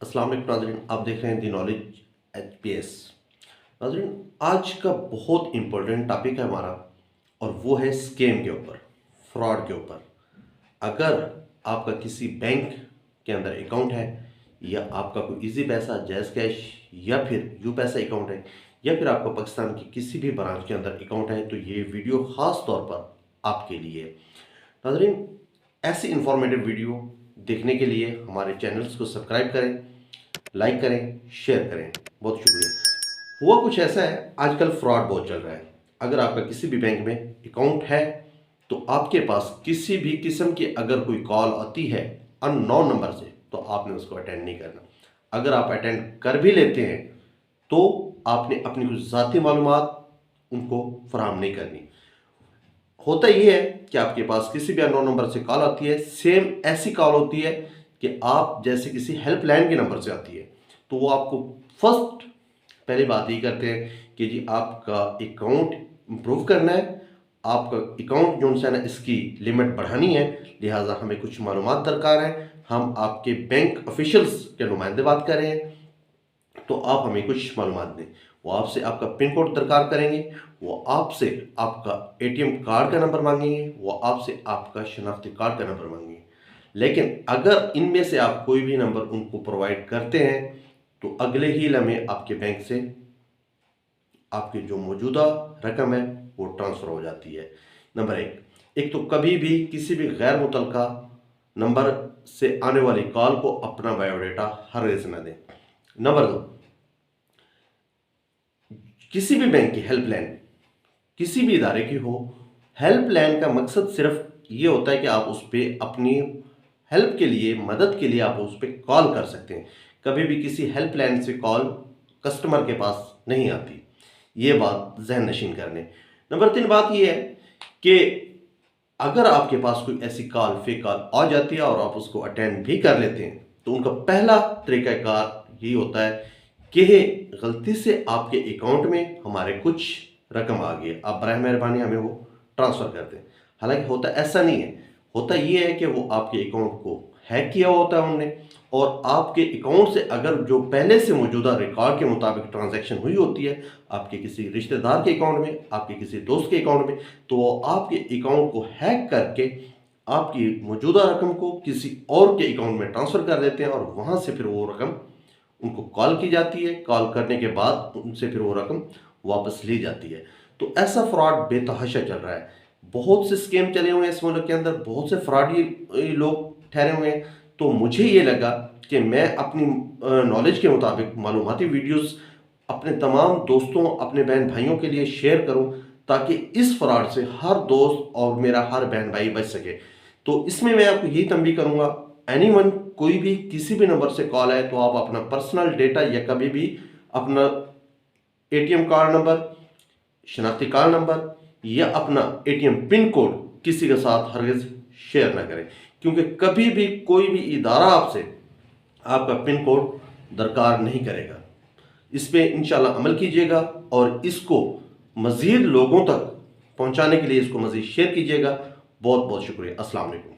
अस्सलाम वालेकुम नाज़रीन, आप देख रहे हैं दी नॉलेज HPS। नाज़रीन, आज का बहुत इम्पोर्टेंट टॉपिक है हमारा और वो है स्कैम के ऊपर, फ्रॉड के ऊपर। अगर आपका किसी बैंक के अंदर अकाउंट है या आपका कोई इजी पैसा, जैज़ कैश या फिर यू पैसा अकाउंट है या फिर आपका पाकिस्तान की किसी भी ब्रांच के अंदर अकाउंट है, तो ये वीडियो ख़ास तौर पर आपके लिए है। नाज़रीन, ऐसी इंफॉर्मेटिव वीडियो देखने के लिए हमारे चैनल्स को सब्सक्राइब करें, लाइक करें, शेयर करें। बहुत शुक्रिया। हुआ कुछ ऐसा है, आजकल फ्रॉड बहुत चल रहा है। अगर आपका किसी भी बैंक में अकाउंट है तो आपके पास किसी भी किस्म की अगर कोई कॉल आती है अननोन नंबर से, तो आपने उसको अटेंड नहीं करना। अगर आप अटेंड कर भी लेते हैं तो आपने अपनी कुछ ज़ाती मालूमात उनको फराहम नहीं करनी। होता यह है कि आपके पास किसी भी अननोन नंबर से कॉल आती है, सेम ऐसी कॉल होती है कि आप जैसे किसी हेल्पलाइन के नंबर से आती है, तो वो आपको फर्स्ट पहली बात ये करते हैं कि जी आपका अकाउंट इम्प्रूव करना है, आपका अकाउंट जो है ना इसकी लिमिट बढ़ानी है, लिहाजा हमें कुछ मालूमात दरकार है, हम आपके बैंक ऑफिशियल्स के नुमाइंदे बात कर रहे हैं, तो आप हमें कुछ मालूमात दें। वो आपसे आपका पिन कोड दरकार करेंगे, वो आपसे आपका ATM कार्ड का नंबर मांगेंगे, वो आपसे आपका शनाख्ती कार्ड का नंबर मांगेंगे। लेकिन अगर इनमें से आप कोई भी नंबर उनको प्रोवाइड करते हैं तो अगले ही लम्हे आपके बैंक से आपकी जो मौजूदा रकम है वो ट्रांसफ़र हो जाती है। नंबर एक तो कभी भी किसी भी गैर मुतल्लका नंबर से आने वाली कॉल को अपना बायोडाटा हरगिज़ न दें। नंबर दो, किसी भी बैंक की हेल्पलाइन किसी भी इदारे की हो, हेल्पलाइन का मकसद सिर्फ ये होता है कि आप उस पर अपनी हेल्प के लिए, मदद के लिए आप उस पर कॉल कर सकते हैं। कभी भी किसी हेल्पलाइन से कॉल कस्टमर के पास नहीं आती, ये बात जहन नशीन करने। नंबर 3 बात ये है कि अगर आपके पास कोई ऐसी कॉल, फेक कॉल आ जाती है और आप उसको अटेंड भी कर लेते हैं, तो उनका पहला तरीक़ाकार यही होता है कि गलती से आपके अकाउंट में हमारे कुछ रकम आ गई, आप बराए मेहरबानी हमें वो ट्रांसफ़र कर दें। हालांकि होता ऐसा नहीं है, होता ये है कि वो आपके अकाउंट को हैक किया होता है उनने, और आपके अकाउंट से अगर जो पहले से मौजूदा रिकॉर्ड के मुताबिक ट्रांजैक्शन हुई होती है आपके किसी रिश्तेदार के अकाउंट में, आपके किसी दोस्त के अकाउंट में, तो वो आपके अकाउंट को हैक करके आपकी मौजूदा रकम को किसी और के अकाउंट में ट्रांसफ़र कर देते हैं, और वहाँ से फिर वो रकम उनको कॉल की जाती है, कॉल करने के बाद उनसे फिर वो रकम वापस ली जाती है। तो ऐसा फ्रॉड बेतहाशा चल रहा है। बहुत से स्कैम चले हुए हैं इस मुल्क के अंदर, बहुत से फ्रॉडी लोग ठहरे हुए हैं। तो मुझे ये लगा कि मैं अपनी नॉलेज के मुताबिक मालूमाती वीडियोस अपने तमाम दोस्तों, अपने बहन भाइयों के लिए शेयर करूं, ताकि इस फ्रॉड से हर दोस्त और मेरा हर बहन भाई बच सके। तो इसमें मैं आपको यही तंबीह करूंगा, एनीवन कोई भी किसी भी नंबर से कॉल आए तो आप अपना पर्सनल डेटा या कभी भी अपना ATM कार्ड नंबर, शनाख्ती कार्ड नंबर या अपना ATM पिन कोड किसी के साथ हरगिज़ शेयर ना करें, क्योंकि कभी भी कोई भी इदारा आपसे आपका पिन कोड दरकार नहीं करेगा। इस पे इंशाल्लाह अमल कीजिएगा और इसको मज़ीद लोगों तक पहुंचाने के लिए इसको मज़ीद शेयर कीजिएगा। बहुत बहुत शुक्रिया। अस्सलाम वालेकुम।